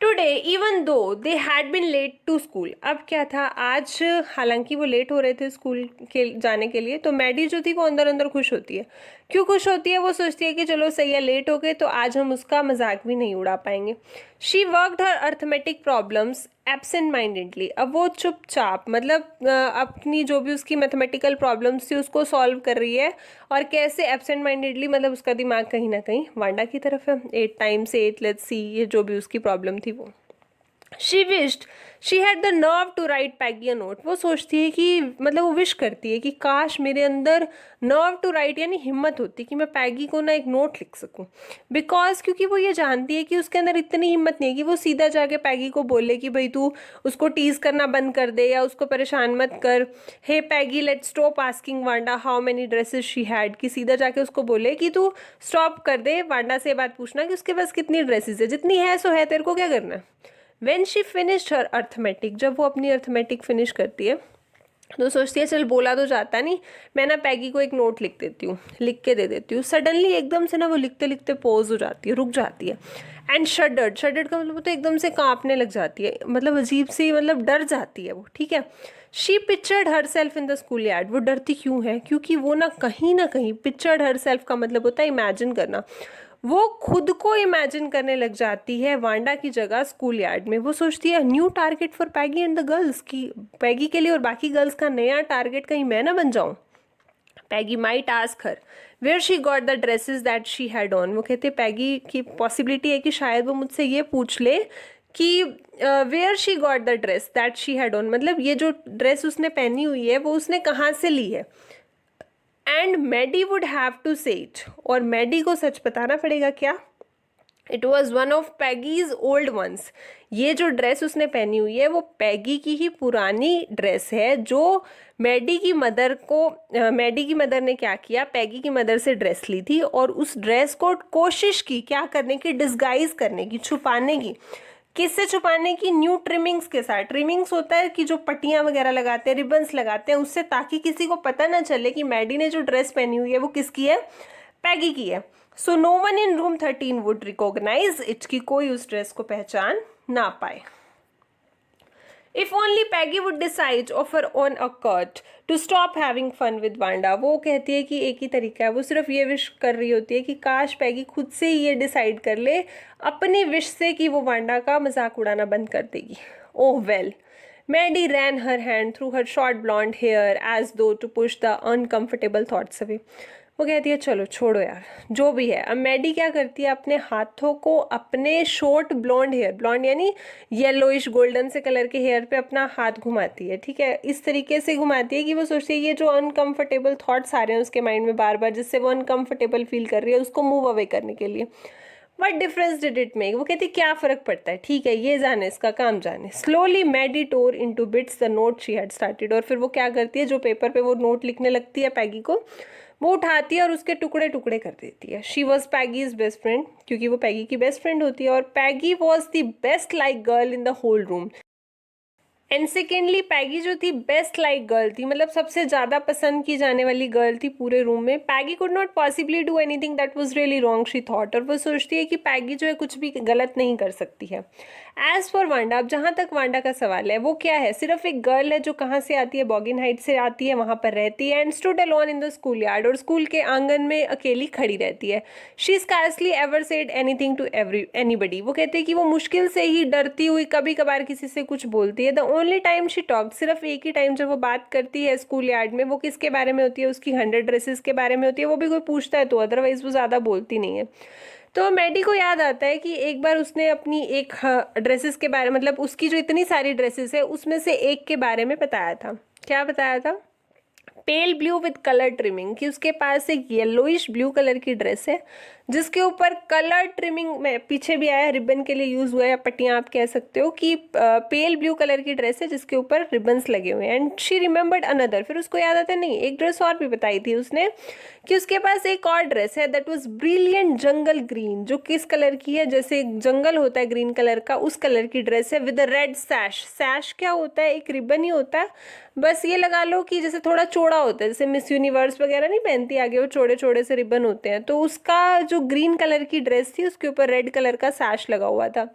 Today even though they had been late to school. अब क्या था, आज हालांकि वो लेट हो रहे थे स्कूल के जाने के लिए, तो मैडी जो थी वो अंदर अंदर खुश होती है. क्यों खुश होती है? वो सोचती है कि चलो सही है, लेट हो गए तो आज हम उसका मजाक भी नहीं उड़ा पाएंगे. She worked her arithmetic problems absent mindedly. अब वो चुपचाप मतलब अपनी जो भी उसकी मैथमेटिकल प्रॉब्लम्स थी उसको सॉल्व कर रही है. और कैसे? एब्सेंट माइंडेडली मतलब उसका दिमाग कहीं ना कहीं वांडा की तरफ है. 8 टाइम्स 8 लेट्स सी, ये जो भी उसकी प्रॉब्लम थी वो. She wished she had the nerve to write Peggy a note. वो सोचती है कि मतलब वो विश करती है कि काश मेरे अंदर नर्व टू राइट यानी हिम्मत होती कि मैं पैगी को ना एक नोट लिख सकूं. बिकॉज क्योंकि वो ये जानती है कि उसके अंदर इतनी हिम्मत नहीं है कि वो सीधा जाके पैगी को बोले कि भाई तू उसको टीज करना बंद कर दे या उसको परेशान मत कर. Hey Peggy let's stop asking Wanda how many dresses she had. कि सीधा जाके उसको बोले कि तू स्टॉप कर दे वांडा से बात पूछना कि उसके पास कितनी ड्रेसेस है. जितनी है सो है, तेरे को क्या करना है. When she finished her arithmetic, जब वो अपनी अर्थमेटिक फिनिश करती है तो सोचती है चल बोला तो जाता नहीं, मैं ना पैगी को एक नोट लिख देती हूँ, लिख के दे देती हूँ. सडनली एकदम से ना वो लिखते लिखते पॉज हो जाती है, रुक जाती है. एंड शडर्ड, शडर्ड का मतलब तो एकदम से कांपने लग जाती है, मतलब अजीब सी मतलब डर जाती है वो. ठीक है. She pictured her self in the school yard. वो डरती क्यों है? क्योंकि वो ना कहीं पिक्चर्ड हर सेल्फ का मतलब होता है इमेजिन करना. वो खुद को इमेजिन करने लग जाती है वांडा की जगह स्कूल यार्ड में. वो सोचती है new target for Peggy and the girls, की पैगी के लिए और बाकी गर्ल्स का नया टारगेट कहीं मैं ना बन जाऊं. Peggy might ask her where she got the dresses that she had on. वो कहते पैगी की पॉसिबिलिटी है कि शायद वो मुझसे ये पूछ ले कि where she got the dress that she had on, मतलब ये जो ड्रेस उसने पहनी हुई है वो उसने कहाँ से ली है. And Maddie would have to say it, और मैडी को सच बताना पड़ेगा. क्या? It was one of Peggy's old ones. ये जो ड्रेस उसने पहनी हुई है वो पैगी की ही पुरानी ड्रेस है जो मैडी की मदर ने क्या किया, पैगी की मदर से ड्रेस ली थी और उस ड्रेस को कोशिश की क्या करने की, डिस्गाइज करने की, छुपाने की. किससे छुपाने की? न्यू ट्रिमिंग्स के साथ. ट्रिमिंग्स होता है कि जो पट्टियां वगैरह लगाते हैं, रिबन्स लगाते हैं, उससे ताकि किसी को पता ना चले कि मैडी ने जो ड्रेस पहनी हुई है वो किसकी है, पैगी की है. So no one in room 13 would recognise it, की कोई उस ड्रेस को पहचान ना पाए. If only Peggy would decide of her own accord to stop having fun with Wanda. वो कहती है कि एक ही तरीका है, वो सिर्फ ये विश कर रही होती है कि काश पैगी खुद से ही ये डिसाइड कर ले अपनी विश से कि वो वांडा का मजाक उड़ाना बंद कर देगी. Oh well. Maddie ran her hand through her short blonde hair as though to push the uncomfortable thoughts away. वो कहती है चलो छोड़ो यार जो भी है. अब मैडी क्या करती है, अपने हाथों को अपने शॉर्ट ब्लॉन्ड हेयर, ब्लॉन्ड यानी येलोइश गोल्डन से कलर के हेयर पे अपना हाथ घुमाती है. ठीक है. इस तरीके से घुमाती है कि वो सोचती है ये जो अनकंफर्टेबल थॉट्स आ रहे हैं उसके माइंड में बार बार, जिससे वो अनकंफर्टेबल फील कर रही है, उसको मूव अवे करने के लिए. What difference did it make. वो कहती क्या फ़र्क पड़ता है, ठीक है ये जाने, इसका काम जाने. Slowly Maddie tore into bits the note she had started. और फिर वो क्या करती है, जो पेपर पे वो नोट लिखने लगती है पैगी को, वो उठाती है और उसके टुकड़े टुकड़े कर देती है. She was Peggy's best friend, क्योंकि वो पैगी की बेस्ट फ्रेंड होती है. और Peggy was the best like girl in the whole room. And secondly Peggy जो थी बेस्ट लाइक गर्ल थी, मतलब सबसे ज़्यादा पसंद की जाने वाली गर्ल थी पूरे रूम में. Peggy could not possibly do anything that was really wrong she thought. और वो सोचती है कि पैगी जो है कुछ भी गलत नहीं कर सकती है. एज फॉर वांडा, अब जहाँ तक वांडा का सवाल है, वो क्या है, सिर्फ एक गर्ल है जो कहाँ से आती है, बॉगिन हाइट से आती है, वहाँ पर रहती है. And stood alone in the school yard, और स्कूल के आंगन में अकेली खड़ी रहती है. She scarcely ever said anything to anybody. वो कहते हैं कि वो मुश्किल से ही डरती हुई कभी कभार किसी से कुछ बोलती है. The only time she talked, सिर्फ एक ही टाइम जब वो बात करती है स्कूल यार्ड में, वो किसके बारे में होती है, उसकी 100 ड्रेसेस के बारे में होती है. वो भी कोई पूछता है तो, अदरवाइज वो ज़्यादा बोलती नहीं है. तो मैडी को याद आता है कि एक बार उसने अपनी एक ड्रेसेस के बारे, मतलब उसकी जो इतनी सारी ड्रेसेस है उसमें से एक के बारे में बताया था. क्या बताया था? Pale blue with colour trimming, कि उसके पास एक येलोइश ब्लू कलर की ड्रेस है जिसके ऊपर कलर ट्रिमिंग में पीछे भी आया, रिबन के लिए यूज हुआ है, पट्टियां आप कह सकते हो, कि पेल ब्लू कलर की ड्रेस है जिसके ऊपर रिबन्स लगे हुए हैं। एंड शी रिमेंबर्ड अनदर, फिर उसको याद आता नहीं, एक ड्रेस और भी बताई थी उसने कि उसके पास एक और ड्रेस है that was brilliant jungle green, जो किस कलर की है, जैसे एक जंगल होता है ग्रीन कलर का, उस कलर की ड्रेस है विद अ रेड सैश। सैश क्या होता है, एक रिबन ही होता है, बस ये लगा लो कि जैसे थोड़ा चौड़ा होता है, जैसे मिस यूनिवर्स वगैरह नहीं पहनती, आगे वो चौड़े चौड़े से रिबन होते हैं, तो उसका जो ग्रीन कलर की ड्रेस थी उसके ऊपर रेड कलर का सैश लगा हुआ था।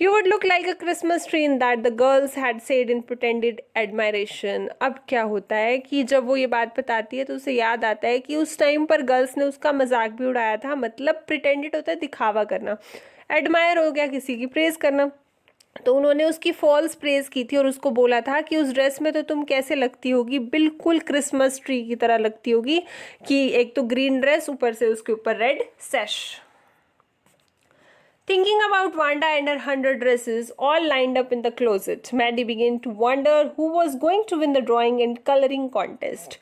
You would look like a Christmas tree in that, the girls had said in pretended admiration। अब क्या होता है कि जब वो ये बात बताती है तो उसे याद आता है कि उस टाइम पर गर्ल्स ने उसका मजाक भी उड़ाया था, मतलब प्रिटेंडेड होता है दिखावा करना, एडमायर हो गया किसी की प्रेज करना, तो उन्होंने उसकी फॉल्स प्रेज की थी और उसको बोला था कि उस ड्रेस में तो तुम कैसे लगती होगी, बिल्कुल क्रिसमस ट्री की तरह लगती होगी, कि एक तो ग्रीन ड्रेस ऊपर से उसके ऊपर red सैश। Thinking about Wanda and her 100 dresses all lined up in the closet, Maddie began to wonder who was going to win the drawing and coloring contest।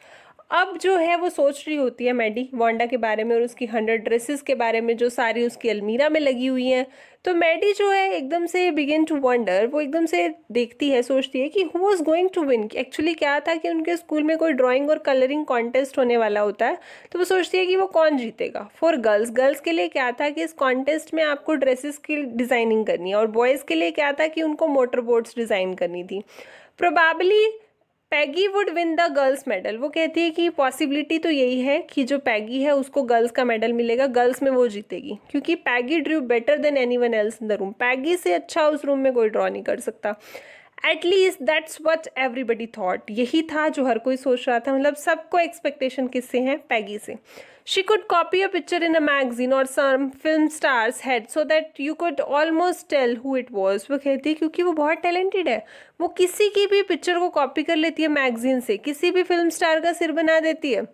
अब जो है वो सोच रही होती है मैडी वांडा के बारे में और उसकी 100 ड्रेसेस के बारे में जो सारी उसकी अलमीरा में लगी हुई हैं। तो मैडी जो है एकदम से बिगिन टू वंडर, वो एकदम से देखती है, सोचती है कि who was going to win. Actually क्या था कि उनके स्कूल में कोई ड्राइंग और कलरिंग कॉन्टेस्ट होने वाला होता है, तो वो सोचती है कि वो कौन जीतेगा। फॉर गर्ल्स, गर्ल्स के लिए क्या था कि इस कॉन्टेस्ट में आपको ड्रेसेस की डिज़ाइनिंग करनी है, और बॉयज़ के लिए क्या था कि उनको मोटर बोट्स डिज़ाइन करनी थी। Probably Peggy would win the girls medal. वो कहती है कि पॉसिबिलिटी तो यही है कि जो पैगी है उसको गर्ल्स का मेडल मिलेगा, गर्ल्स में वो जीतेगी, क्योंकि Peggy drew better than anyone else in the room. Peggy से अच्छा उस रूम में कोई ड्रॉ नहीं कर सकता। At least that's what everybody thought, यही था जो हर कोई सोच रहा था, मतलब सबको एक्सपेक्टेशन किससे है, पैगी से। She could copy a picture in a magazine or some film star's head so that you could almost tell who it was। वो कहती है क्योंकि वो बहुत टैलेंटेड है, वो किसी की भी पिक्चर को कॉपी कर लेती है मैगजीन से, किसी भी फिल्म स्टार का सिर बना देती है,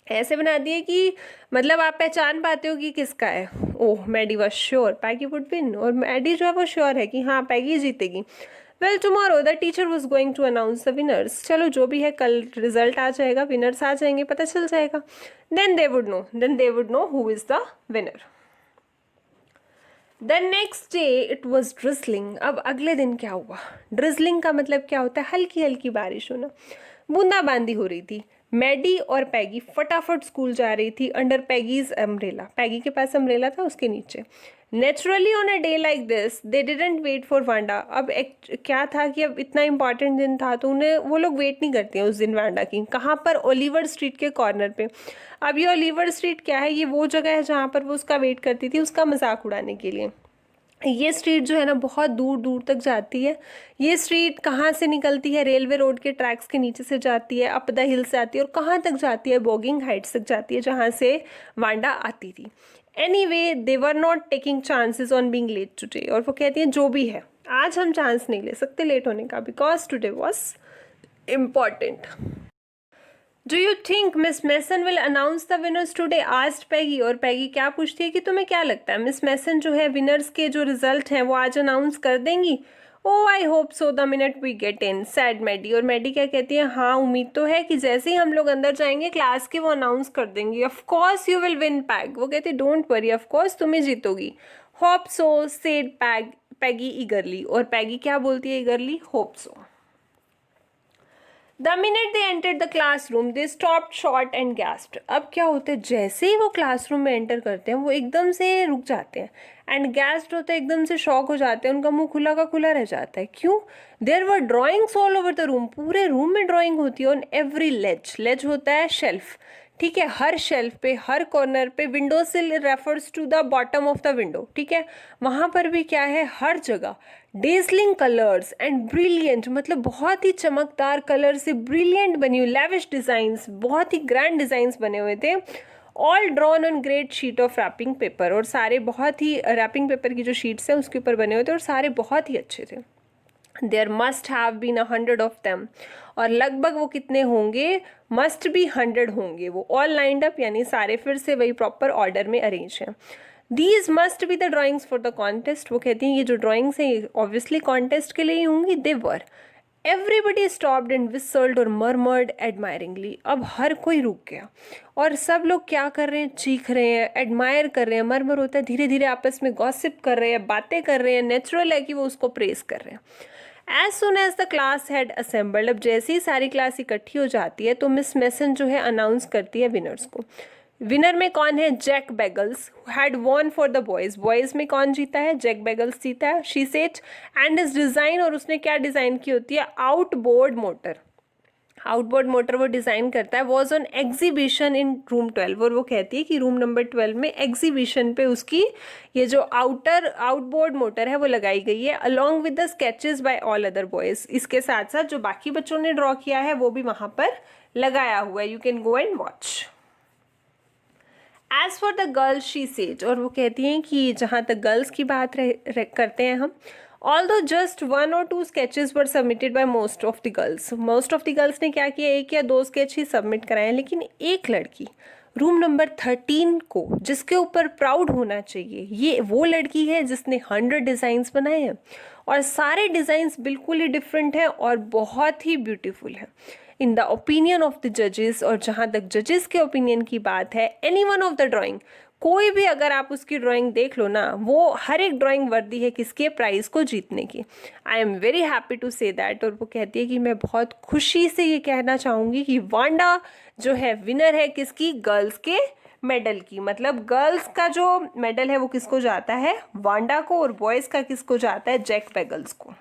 ऐसे बना दिए कि मतलब आप पहचान पाते हो कि किसका है। Oh, Maddie was sure Peggy would win, और मैडी जो है वो श्योर है कि हाँ पैगी जीतेगी। Well tomorrow the teacher was going to announce the winners. चलो जो भी है कल रिजल्ट आ जाएगा, विनर्स आ जाएंगे, पता चल जाएगा। Then they would know who is the winner. The next day it was drizzling. अब अगले दिन क्या हुआ, ड्रिजलिंग का मतलब क्या होता है, हल्की हल्की बारिश होना, बूंदाबांदी हो रही थी। मैडी और पैगी फटाफट स्कूल जा रही थी अंडर पैगीज अम्ब्रेला, पैगी के पास अम्ब्रेला था उसके नीचे। Naturally on a day like this they didn't wait for Wanda. अब क्या था कि अब इतना इंपॉर्टेंट दिन था तो उन्हें वो लोग वेट नहीं करते हैं उस दिन वांडा की। कहाँ पर, ओलिवर स्ट्रीट के कॉर्नर पे। अब ये ओलिवर स्ट्रीट क्या है, ये वो जगह है जहाँ पर वो उसका वेट करती थी उसका मजाक उड़ाने के लिए। ये स्ट्रीट जो है ना बहुत दूर दूर तक जाती है। ये स्ट्रीट कहाँ से निकलती है, रेलवे रोड के ट्रैक्स के नीचे से जाती है, अप द हिल से आती है, और कहाँ तक जाती है, बोगिंग हाइट्स तक जाती है जहाँ से वांडा आती थी। Anyway they were not taking chances on being late today. और वो कहती हैं जो भी है आज हम चांस नहीं ले सकते लेट होने का, because today was important. Do you think Miss Mason will announce the winners today, asked Peggy. और पैगी क्या पूछती है कि तुम्हें क्या लगता है मिस मैसन जो है विनर्स के जो रिजल्ट हैं वो आज अनाउंस कर देंगी। Oh I hope so the minute we get in, said Maddie. और मैडी क्या कहती है, हाँ उम्मीद तो है कि जैसे ही हम लोग अंदर जाएंगे क्लास के वो अनाउंस कर देंगी। Of course you will win peg. वो कहती है डोंट वरी, ऑफ कोर्स तुम्हें जीतोगी। होप सो सेड पैगी ईगरली। और पैगी क्या बोलती है eagerly, hope so. The minute they enter the class room they stop short and gasped. अब क्या होता है, जैसे ही वो क्लासरूम में एंटर करते हैं वो एकदम से रुक जाते हैं, एंड गैस्प्ड होता है एकदम से शॉक हो जाते हैं, उनका मुंह खुला का खुला रह जाता है। क्यों, there were drawings all over the room, पूरे रूम में ड्राइंग होती है। ऑन एवरी लेज, लेज होता है शेल्फ, ठीक है, हर शेल्फ पे, हर कॉर्नर पे। Window sill refers to the bottom of the window, ठीक है, वहाँ पर भी क्या है, हर जगह डेजलिंग कलर्स एंड ब्रिलियंट, मतलब बहुत ही चमकदार कलर से ब्रिलियंट बनी हुई, लेविश डिज़ाइंस, बहुत ही ग्रैंड डिज़ाइंस बने हुए थे। All drawn on great sheet of wrapping paper, और सारे बहुत ही रैपिंग पेपर की जो शीट्स हैं उसके ऊपर बने हुए थे, और सारे बहुत ही अच्छे थे। There must have been 100 of them, और लगभग वो कितने होंगे, मस्ट बी 100 होंगे वो। ऑल लाइंड अप यानी सारे फिर से वही प्रॉपर ऑर्डर में अरेंज हैं। These must be the drawings for the contest. वो कहती हैं ये जो ड्राइंग्स हैं ये ऑब्वियसली कॉन्टेस्ट के लिए ही होंगी। दे वर एवरीबडी स्टॉप्ड एंड विसल्ड और मरमर्ड एडमायरिंगली। अब हर कोई रुक गया और सब लोग क्या कर रहे हैं, चीख रहे हैं, एडमायर कर रहे हैं। मरमर होता है धीरे धीरे आपस में गॉसिप कर रहे हैं, बातें कर रहे हैं। नेचुरल है कि वो उसको प्रेस कर रहे हैं। As soon as the class had assembled, अब जैसे ही सारी क्लास इकट्ठी हो जाती है तो मिस मेसन जो है अनाउंस करती है विनर्स को। विनर में कौन है, Jack Beggles had won for the boys. Boys में कौन जीता है, जैक बेगल्स जीता है। She said and is design, और उसने क्या डिज़ाइन की होती है, आउटबोर्ड मोटर। आउटबोर्ड मोटर वो डिज़ाइन करता है। Was on exhibition in room 12, और वो कहती है कि रूम नंबर 12 में एग्जीबिशन पे उसकी ये जो आउटबोर्ड मोटर है वो लगाई गई है, along with the sketches by all other boys. इसके साथ साथ जो बाकी बच्चों ने ड्रॉ किया है वो भी वहाँ पर लगाया हुआ है। You can go and watch. As for the girls she says, और वो कहती हैं कि जहाँ तक गर्ल्स की बात करते हैं हम, although just 1 or 2 sketches were submitted by most of the girls. Most of the girls ने क्या किया, 1 या 2 स्केच ही सबमिट कराए हैं, लेकिन एक लड़की रूम नंबर 13 को, जिसके ऊपर प्राउड होना चाहिए, ये वो लड़की है जिसने 100 डिज़ाइंस बनाए हैं और सारे डिज़ाइंस बिल्कुल ही डिफरेंट हैं और बहुत ही ब्यूटीफुल है in the opinion of the जजेस। और जहाँ तक जजेस के ओपिनियन की बात है, any one of the drawing, कोई भी अगर आप उसकी ड्राइंग देख लो ना, वो हर एक ड्राइंग वर्दी है किसके, प्राइज़ को जीतने की। I am very happy to say that. और वो कहती है कि मैं बहुत खुशी से ये कहना चाहूँगी कि वांडा जो है विनर है किसकी, गर्ल्स के मेडल की। मतलब गर्ल्स का जो मेडल है वो किसको जाता है, वांडा को, और बॉयज़ का किसको जाता है, जैक बेगल्स को।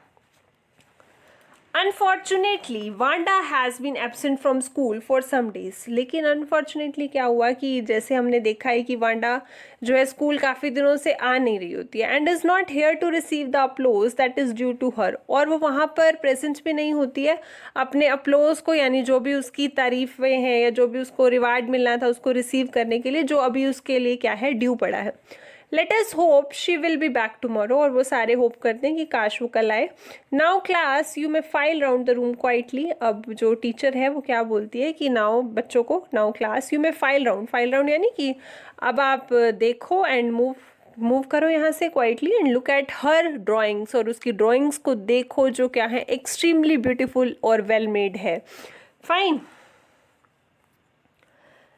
Unfortunately Wanda has been absent from school for some days. लेकिन अनफॉर्चुनेटली क्या हुआ कि जैसे हमने देखा है कि वांडा जो है स्कूल काफ़ी दिनों से आ नहीं रही होती है, and is not here to receive the applause that is due to her. और वो वहाँ पर प्रेजेंट भी नहीं होती है अपने अपलोज को, यानी जो भी उसकी तारीफ़ें हैं या जो भी उसको रिवार्ड मिलना था उसको रिसीव करने के लिए, जो अभी उसके लिए क्या है, ड्यू पड़ा है। Let us hope she will be back tomorrow, और वो सारे होप करते हैं कि काश वो कल आए। Now class you may file round the room quietly. अब जो टीचर है वो क्या बोलती है कि नाउ बच्चों को, now class you may file round यानी कि अब आप देखो एंड मूव करो यहाँ से quietly, and look at her drawings, और उसकी ड्राइंग्स को देखो जो क्या है, एक्सट्रीमली ब्यूटीफुल और वेल मेड है। Fine.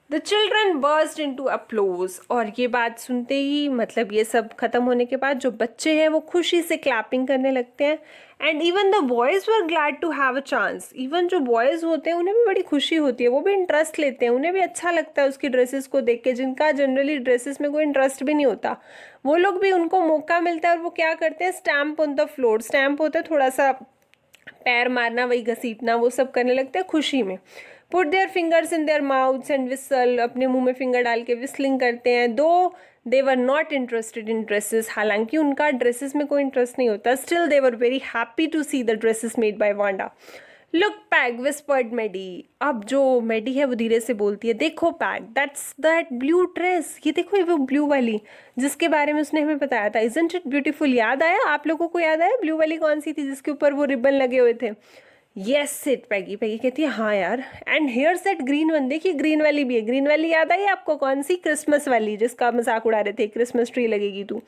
The children burst in to applause, और ये बात सुनते ही, मतलब ये सब खत्म होने के बाद जो बच्चे हैं वो खुशी से क्लैपिंग करने लगते हैं। And even the boys were glad to have a chance. Even जो बॉयज़ होते हैं उन्हें भी बड़ी खुशी होती है, वो भी इंटरेस्ट लेते हैं, उन्हें भी अच्छा लगता है उसकी ड्रेसेस को देख के। जिनका जनरली ड्रेसेस में कोई इंटरेस्ट भी नहीं होता, वो लोग भी, उनको मौका मिलता है और वो क्या करते हैं, stamp on the floor. Stamp होता है थोड़ा सा पैर मारना, वही घसीटना, वो सब करने लगते हैं खुशी में। Put their fingers in their mouths and whistle, अपने मुंह में फिंगर डाल के विस्लिंग करते हैं। Though they were not interested in dresses, हालांकि उनका ड्रेसेस में कोई इंटरेस्ट नहीं होता, still they were very happy to see the dresses made by Wanda. Look Peg whispered Maddie, अब जो मेडी है वो धीरे से बोलती है, देखो पैग, दैट ब्लू ड्रेस, ये देखो, ये वो ब्लू वाली जिसके बारे में उसने हमें बताया था। इजंट इट ब्यूटीफुल, याद आया आप लोगों को, याद आया ब्लू वाली कौन सी थी जिसके ऊपर वो रिबन लगे हुए थे। येस सिट पैगी कहती है हाँ यार। And here set green one, देखिए ग्रीन वाली भी है। ग्रीन वाली याद आई आपको, कौन सी, क्रिसमस वाली जिसका मजाक उड़ा रहे थे, क्रिसमस ट्री लगेगी तू।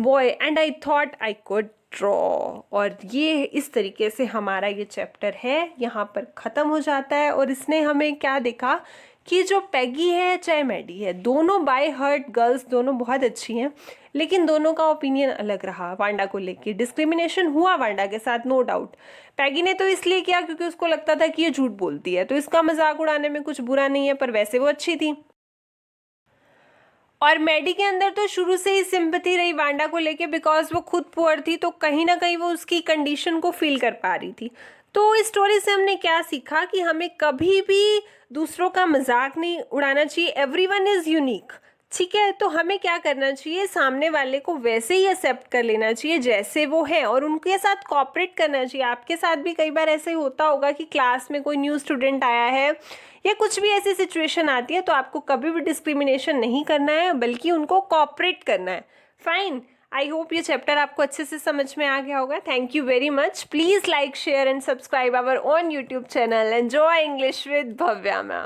Boy and I thought I could draw. और ये इस तरीके से हमारा ये चैप्टर है यहाँ पर ख़त्म हो जाता है। और इसने हमें क्या देखा कि जो पैगी है चाहे मैडी है, दोनों बाय हार्ट गर्ल्स, दोनों बहुत अच्छी हैं, लेकिन दोनों का ओपिनियन अलग रहा वांडा को लेके। डिस्क्रिमिनेशन हुआ वांडा के साथ, नो डाउट। पैगी ने तो इसलिए किया क्योंकि उसको लगता था कि ये झूठ बोलती है, तो इसका मजाक उड़ाने में कुछ बुरा नहीं है, पर वैसे वो अच्छी थी। और मैडी के अंदर तो शुरू से ही सिंपैथी रही वांडा को लेके, बिकॉज वो खुद पुअर थी, तो कहीं ना कहीं वो उसकी कंडीशन को फील कर पा रही थी। तो इस स्टोरी से हमने क्या सीखा कि हमें कभी भी दूसरों का मजाक नहीं उड़ाना चाहिए। एवरीवन इज़ यूनिक, ठीक है। तो हमें क्या करना चाहिए, सामने वाले को वैसे ही एक्सेप्ट कर लेना चाहिए जैसे वो है, और उनके साथ कोऑपरेट करना चाहिए। आपके साथ भी कई बार ऐसे होता होगा कि क्लास में कोई न्यू स्टूडेंट आया है या कुछ भी ऐसी सिचुएशन आती है, तो आपको कभी भी डिस्क्रिमिनेशन नहीं करना है, बल्कि उनको कोऑपरेट करना है। फाइन। आई होप ये चैप्टर आपको अच्छे से समझ में आ गया होगा। Thank you very much. Please like, share and subscribe our on YouTube channel enjoy English with Bhavya ma'am.